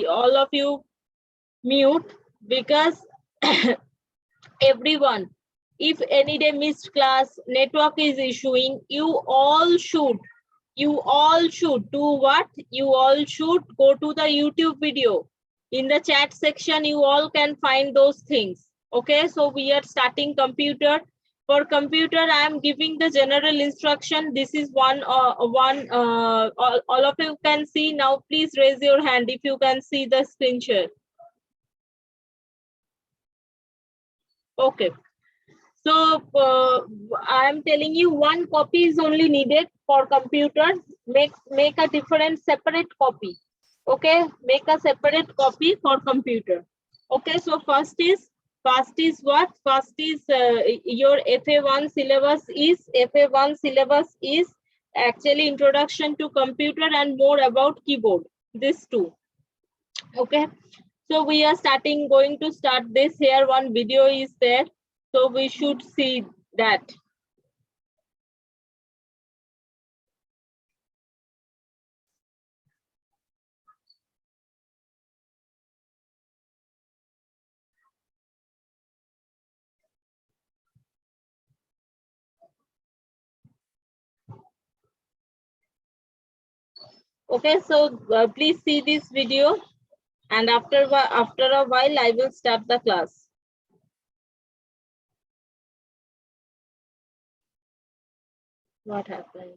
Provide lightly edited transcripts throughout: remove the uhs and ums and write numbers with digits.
all of you mute, because everyone, if any day missed class, network is issuing, you all should do what? You all should go to the YouTube video. In the chat section, you all can find those things. Okay, so we are starting computer. For computer, I am giving the general instruction. This is all of you can see. Now, please raise your hand if you can see the screen share. Okay. So I am telling you, one copy is only needed for computer. Make a different separate copy. Okay, make a separate copy for computer. Okay, so first is what? First is your FA1 syllabus is actually introduction to computer and more about keyboard. These two. Okay, so we are going to start this. Here one video is there. So we should see that. Okay, so please see this video, and after a while I will start the class. What happened?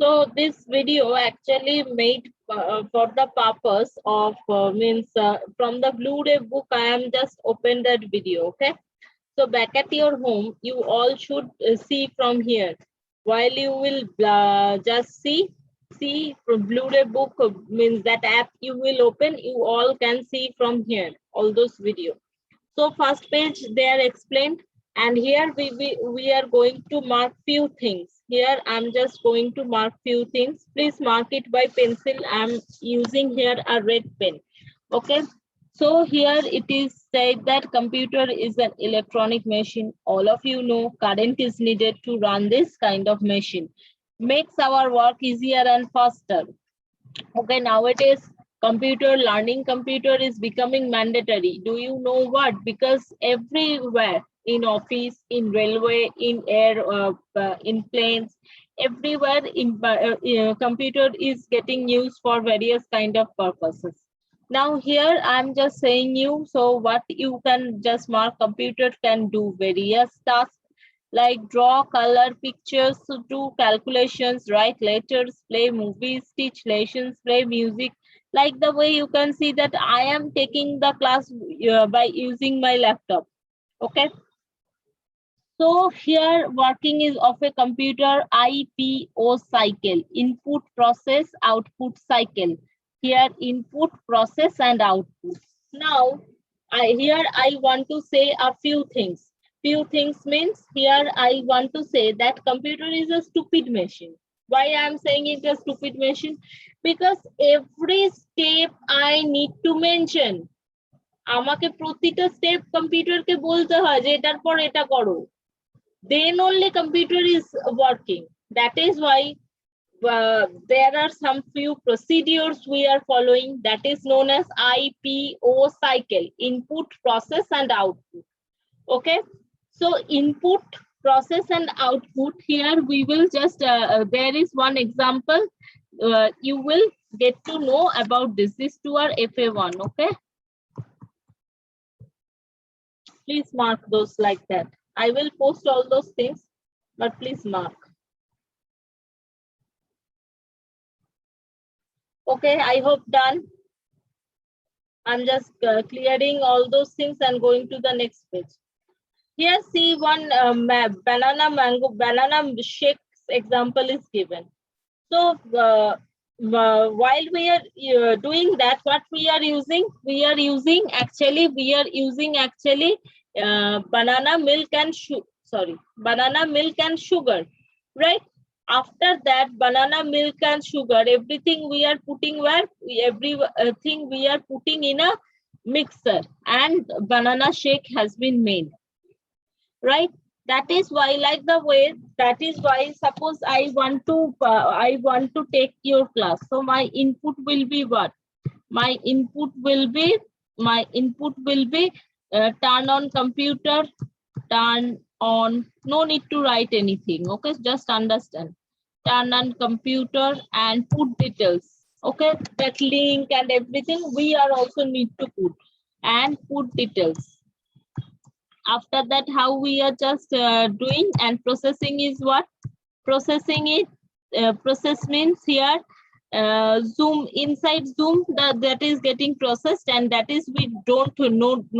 So this video actually made for the purpose of from the Blu-ray book. I am just open that video. Okay. So back at your home, you all should see from here. While you will just see from Blu-ray book, means that app you will open, you all can see from here all those videos. So first page they are explained, and here we are going to mark few things. Here I'm just going to mark few things. Please mark it by pencil. I'm using here a red pen. Okay. So here it is said that computer is an electronic machine. All of you know current is needed to run this kind of machine. Makes our work easier and faster. Okay, nowadays learning computer is becoming mandatory. Do you know what? Because everywhere, in office, in railway, in air, in planes, everywhere computer is getting used for various kind of purposes. Now here I'm just saying you, so what you can just mark, computer can do various tasks like draw, color pictures, do calculations, write letters, play movies, teach lessons, play music. Like the way you can see that I am taking the class by using my laptop. Okay. So here working is of a computer IPO cycle, input, process, output cycle. Here input, process and output. Now here I want to say a few things. Few things means here I want to say that computer is a stupid machine. Why I am saying it a stupid machine? Because every step I need to mention. আমাকে প্রতিটা step কম্পিউটারকে বলতে হয় যে এটার পর এটা করো, then only computer is working. That is why there are some few procedures we are following, that is known as IPO cycle: input, process and output. Okay, so input, process and output, here we will just there is one example, you will get to know about this. This to our FA1. Okay, please mark those like that. I will post all those things, but please mark. Okay, I hope done. I'm just clearing all those things and going to the next page. Here, see one banana mango banana shake example is given. So while we are doing that, what we are using? We are using actually banana milk and banana milk and sugar, right? After that, banana milk and sugar, everything we are putting where? Everything we are putting in a mixer, and banana shake has been made, right? That is why, like the way, that is why, suppose I want to take your class, so my input will be what? My input will be turn on computer, turn on, no need to write anything. Okay, just understand, turn on computer and put details. Okay, that link and everything we are also need to put, and put details. After that, how we are just doing, and processing is what? Processing it, process means here Zoom, inside Zoom, that is getting processed, and that is we don't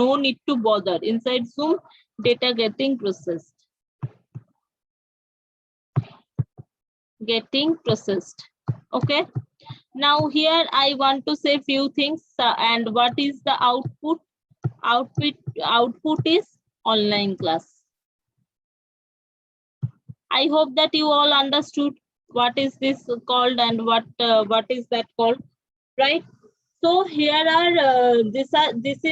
no need to bother. Inside Zoom, data getting processed. Okay, now here I want to say few things, and what is the output? Output is online class. I hope that you all understood what is this called and what is that called, right? So here are this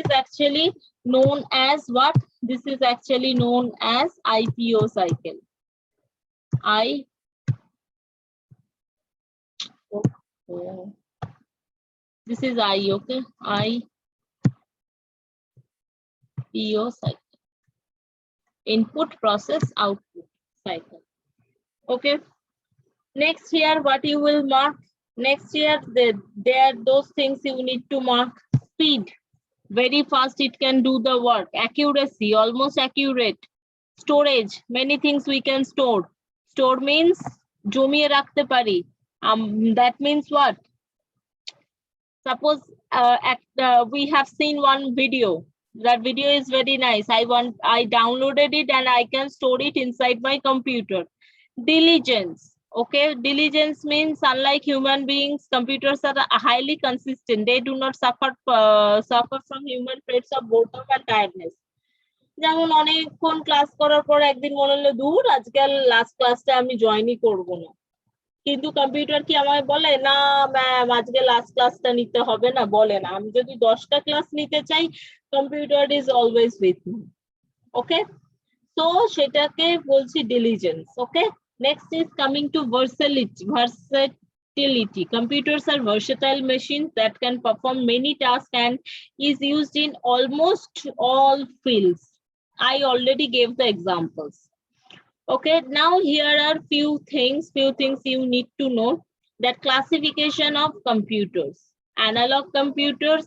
is actually known as what? This is actually known as IPO cycle. This is okay, IPO cycle, input, process, output cycle. Okay, next here what you will mark? Next here there those things you need to mark. Speed, very fast it can do the work. Accuracy, almost accurate. Storage, many things we can store. Store means জমিয়ে রাখতে পারি. That means what? Suppose we have seen one video. That video is very nice. I downloaded it and I can store it inside my computer. Diligence. Okay, diligence means unlike human beings, computers are highly consistent. They do not suffer from human traits of boredom and tiredness. যেমন অনেকক্ষণ class করার পর একদিন মনে হলো দূর আজকাল last ক্লাসটা আমি জয়েনই করব না, কিন্তু কম্পিউটার কি আমায় বলে না ম্যাম আজকে লাস্ট ক্লাসটা নিতে হবে না? বলে না। আমি যদি 10টা ক্লাস নিতে চাই, computer is always with me. Okay, তো সেটাকে বলছি diligence. Okay, next is coming to versatility. Computers are versatile machines that can perform many tasks and is used in almost all fields. I already gave the examples. Okay, now here are few things you need to know. That classification of computers: analog computers,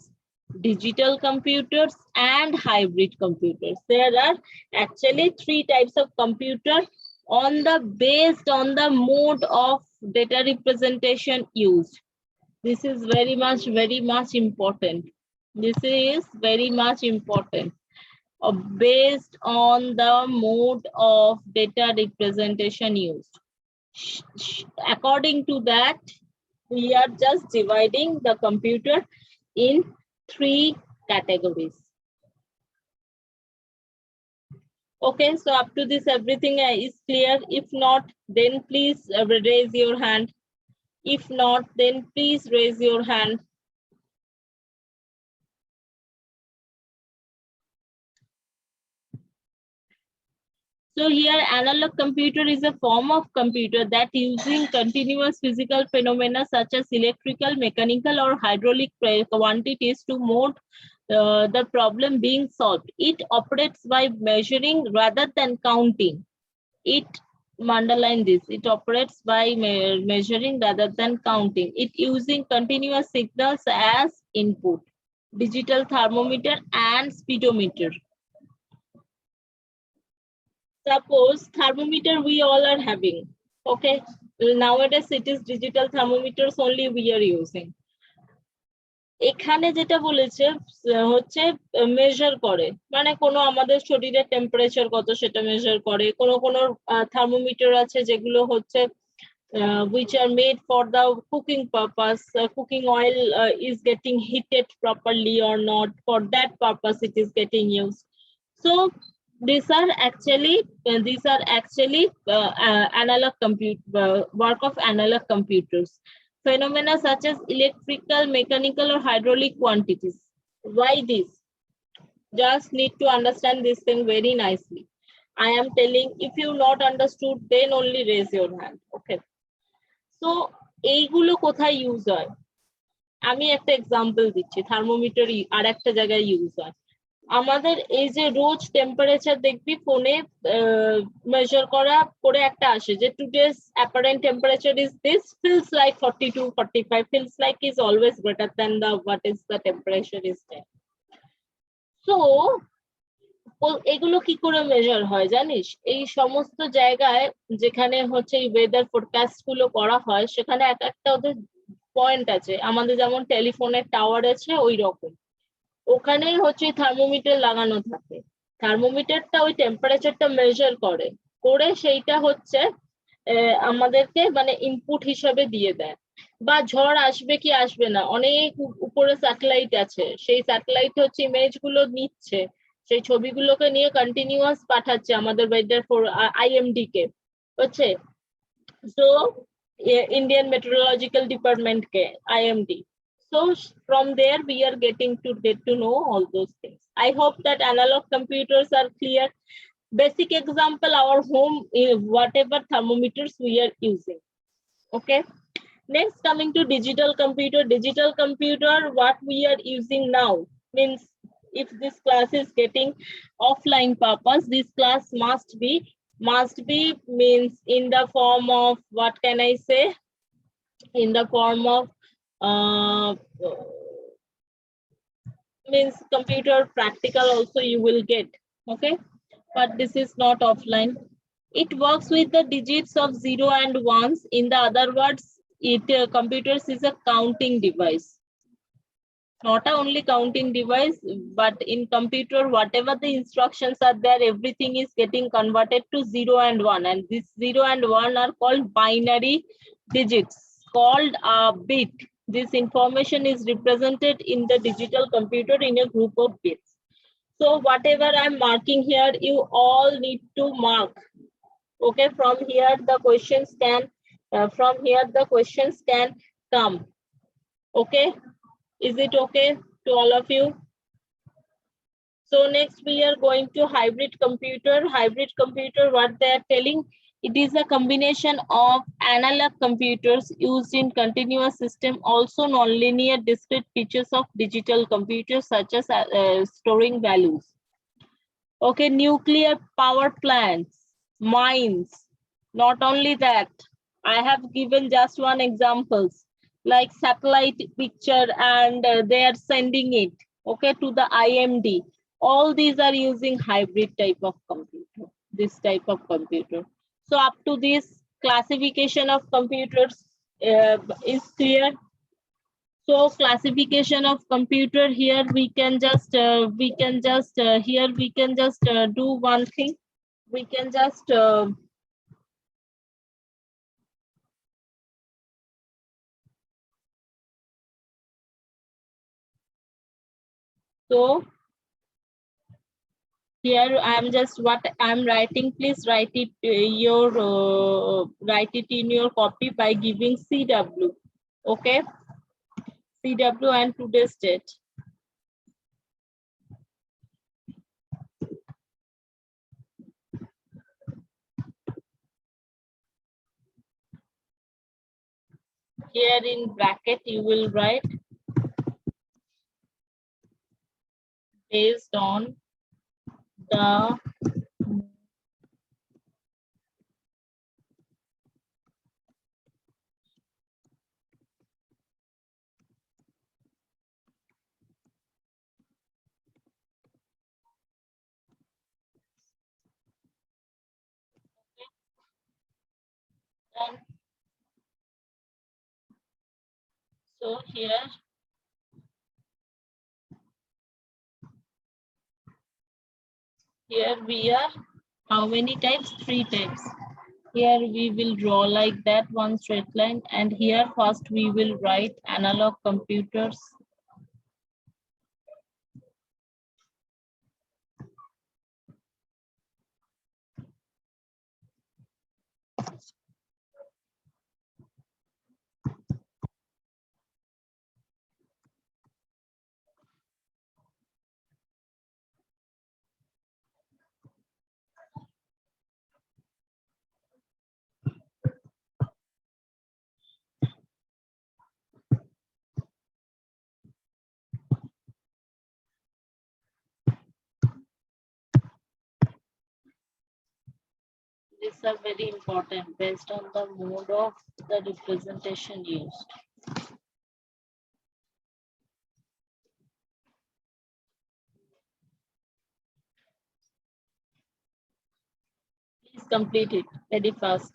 digital computers and hybrid computers. There are actually 3 types of computer based on the mode of data representation used. This is very much important. This is very much important. Based on the mode of data representation used. According to that, we are just dividing the computer in 3 categories. Okay, so up to this everything is clear. If not, then please raise your hand. If not, then please raise your hand. So here analog computer is a form of computer that using continuous physical phenomena such as electrical, mechanical or hydraulic quantities to mode the problem being solved. It operates by measuring rather than counting. It underline this. It operates by measuring rather than counting. It using continuous signals as input. Digital thermometer and speedometer. Suppose thermometer we all are having. Okay. Nowadays it is digital thermometers only we are using. এখানে যেটা বলেছে হচ্ছে measure করে, মানে কোনো আমাদের শরীরের temperature কত সেটা মেজার করে, কোনো থার্মোমিটার আছে যেগুলো হচ্ছে which are made for the cooking purpose, cooking oil is getting heated properly or not, for that purpose it is getting used. So these are actually analog work of analog computers. Phenomena such as electrical, mechanical or hydraulic quantities. Why this? Just need to understand this thing very nicely. I am telling, if you not understood, then only raise your hand. Okay. So এইগুলো কোথায় use হয়? আমি একটা example দিচ্ছি, thermometer আর একটা জায়গায় use হয়। আমাদের এই যে রোজ টেম্পারেচার দেখবি ফোনে মেজার করা করে একটা আসে যে today's apparent temperature is this, feels like 42 45, feels like is always greater than the what is the temperature is there. So এগুলো কি করে মেজার হয় জানিস? এই সমস্ত জায়গায় যেখানে হচ্ছে এই ওয়েদার ফোরকাস্ট গুলো করা হয় সেখানে এক একটা ওদের পয়েন্ট আছে, আমাদের যেমন টেলিফোনের টাওয়ার আছে ওই রকম। ওখানে হচ্ছে থার্মোমিটার লাগানো থাকে, থার্মোমিটারটা ওই টেম্পারেচারটা মেজার করে, করে সেইটা হচ্ছে আমাদেরকে মানে ইনপুট হিসাবে দিয়ে দেয়। বা ঝড় আসবে কি আসবে না, অনেক উপরে স্যাটেলাইট আছে, সেই স্যাটেলাইট হচ্ছে ইমেজ গুলো নিচ্ছে, সেই ছবিগুলোকে নিয়ে কন্টিনিউয়াস পাঠাচ্ছে আমাদের ওয়েদার ফর আইএমডি কে, হচ্ছে so Indian meteorological department K, IMD. So from there we are getting to get to know all those things. I hope that analog computers are clear. Basic example, our home, whatever thermometers we are using. Okay. Next, coming to digital computer. Digital computer, what we are using now means if this class is getting offline purpose, this class must be means in the form of, what can I say, in the form of means computer practical also you will get. Okay, but this is not offline. It works with the digits of 0 and 1s. In the other words, it computers is a counting device, not a only counting device, but in computer whatever the instructions are there, everything is getting converted to 0 and 1, and this 0 and 1 are called binary digits, called a bit. This information is represented in the digital computer in a group of bits. So whatever I'm marking here, you all need to mark. Okay, from here the questions can come. Okay, is it okay to all of you? So next we are going to hybrid computer. Hybrid computer, what they are telling, it is a combination of analog computers used in continuous system, also nonlinear discrete features of digital computers such as storing values. Okay, nuclear power plants, mines. Not only that, I have given just one examples like satellite picture and they are sending it, okay, to the IMD. All these are using hybrid type of computer, this type of computer. So up to this classification of computers is clear. So classification of computer, here we can just do one thing. We can just so here I am just what I am writing. Please write it write it in your copy by giving CW. Okay, CW and today's date. Here in bracket, you will write based on the and so here we are how many types? 3 types. Here we will draw like that one straight line, and here first we will write analog computers. These are very important based on the mode of the representation used. Please complete it very fast.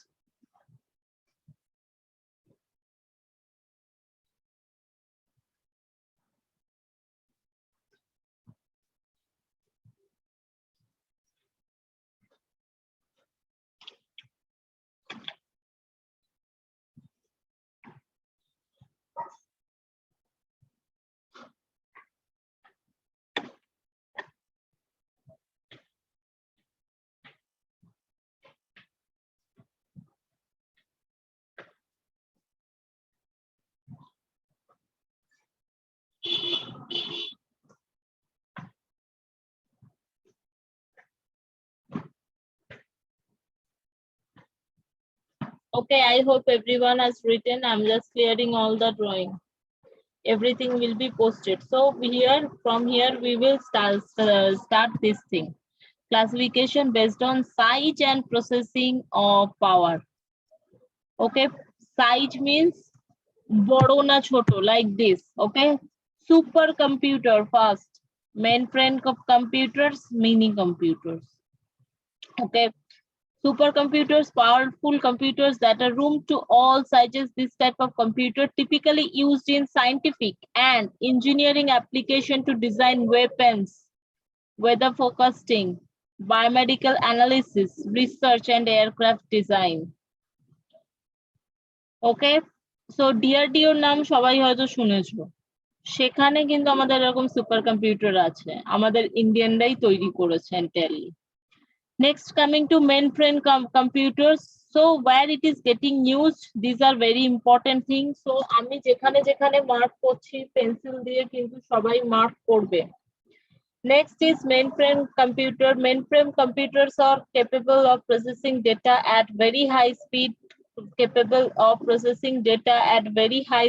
Okay, I hope everyone has written. I'm just clearing all the drawing. Everything will be posted. So here, from here, we will start this thing. Classification based on size and processing of power. Okay, size means boro na choto, like this. Okay, supercomputer first, mainframe computers, mini computers. Okay, supercomputers, powerful computers that are room to all sizes. This type of computer typically used in scientific and engineering application to design weapons, weather forecasting, biomedical analysis, research, and aircraft design. Okay, so DRDO নাম সবাই হয়তো শুনেছো। সেখানে কিন্তু আমাদের এরকম super computer আছে, আমাদের ইন্ডিয়ানরাই তৈরি করেছে entirely. Next, coming to mainframe computers. So where it is getting used, these are very important things. So আমি যেখানে যেখানে মার্ক করছি পেন্সিল দিয়ে কিন্তু সবাই মার্ক করবে। Next is mainframe computer. Mainframe computers are capable of processing data at very high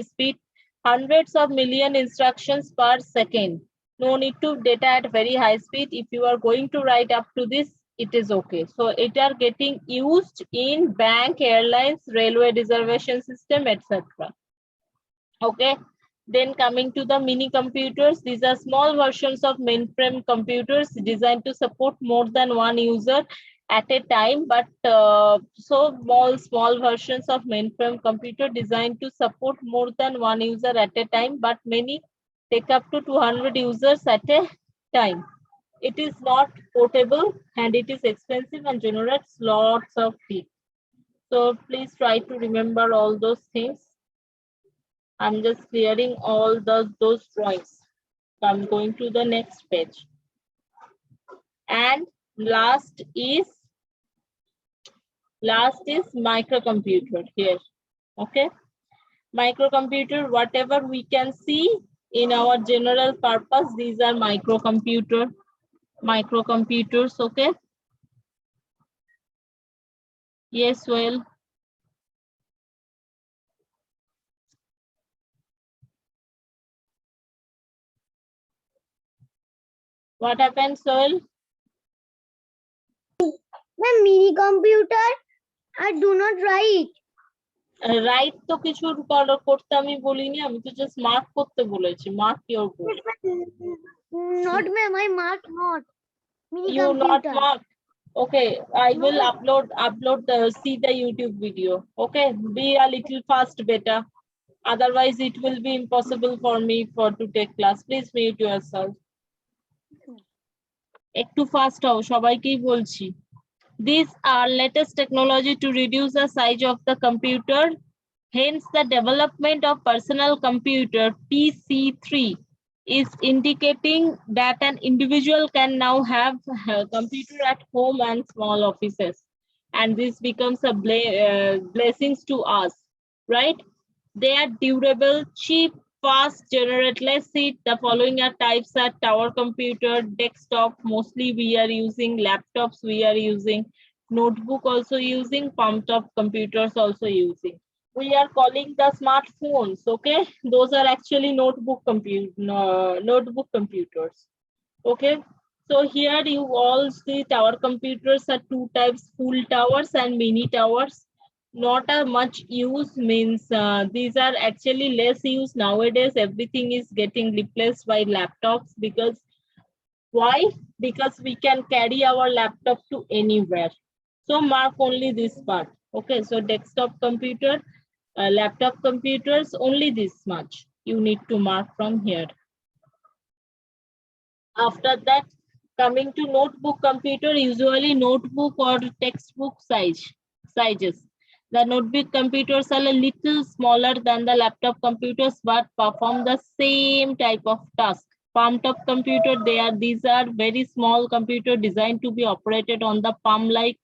speed, hundreds of million instructions per second. No need to data at very high speed. If you are going to write up to this, it is okay. So it are getting used in bank, airlines, railway reservation system, etc. Okay. Then coming to the mini computers, these are small versions of mainframe computers designed to support more than one user at a time. But so small versions of mainframe computer designed to support more than one user at a time, but many take up to 200 users at a time. It is not portable and it is expensive and generates lots of heat. So please try to remember all those things. I'm just clearing all those drawings. So I'm going to the next page. And last is microcomputer here. Okay. Microcomputer, whatever we can see in our general purpose, these are microcomputers. Okay. Yes, well. What happened, Soil? Ma'am, mini computer, I do not write. Right তো কিছু করতে আমি বলিনি, আমি তো just mark করতে বলেছি। Mark your book. Not ma'am, I mark not. Mini You not computer. mark. Okay, I No, will ma'am. upload see the YouTube video. Okay, be a little fast better. Otherwise, it will be impossible for me to take class. Please mute yourself. একটু fast হও, সবাইকেই বলছি। These are latest technology to reduce the size of the computer. Hence, the development of personal computer PC3 is indicating that an individual can now have a computer at home and small offices. And this becomes a blessings to us, right? They are durable, cheap, fast, generate. Let's see, the following are types are tower computer, desktop, mostly we are using laptops, we are using notebook, also using palm top computers, also using. We are calling the smartphones. Okay, those are actually notebook computers. Okay, so here you all see tower computers are two types, full towers and mini towers. Not a much use, means these are actually less used nowadays. Everything is getting replaced by laptops. Because why? Because we can carry our laptop to anywhere. So mark only this part. Okay, so desktop computer, laptop computers, only this much you need to mark from here. After that, coming to notebook computer, usually notebook or textbook sizes. The notebook computers are a little smaller than the laptop computers but perform the same type of task. Palm top computer, these are very small computer designed to be operated on the palm, like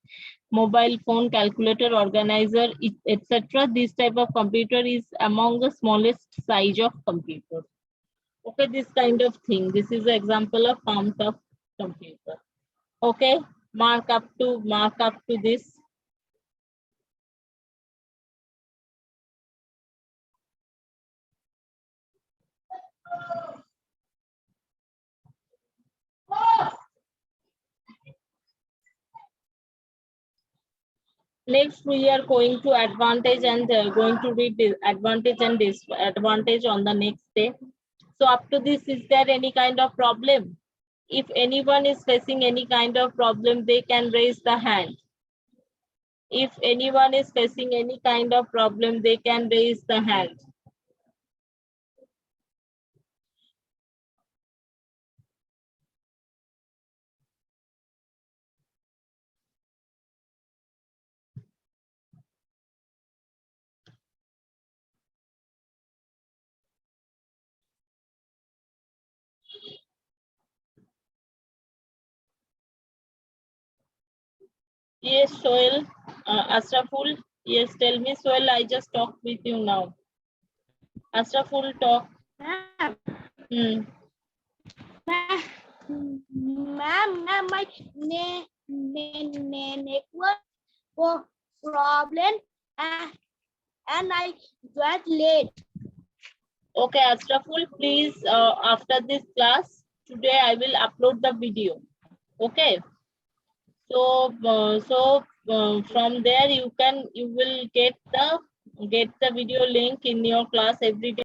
mobile phone, calculator, organizer, etc. This type of computer is among the smallest size of computer. Okay, this kind of thing. This is an example of palm top computer. Okay, mark up to this. Next, we are going to advantage and going to read the advantage and disadvantage on the next day. So up to this, is there any kind of problem? If anyone is facing any kind of problem, they can raise the hand. If anyone is facing any kind of problem, they can raise the hand. Yes, Soil, Asraful. Yes, tell me, Soil. I just talked with you now. Asraful, talk. Ma'am, my network problem and I got late. Okay, Asraful, please, after this class, today I will upload the video. Okay. So, from there you will get the video link in your class every day.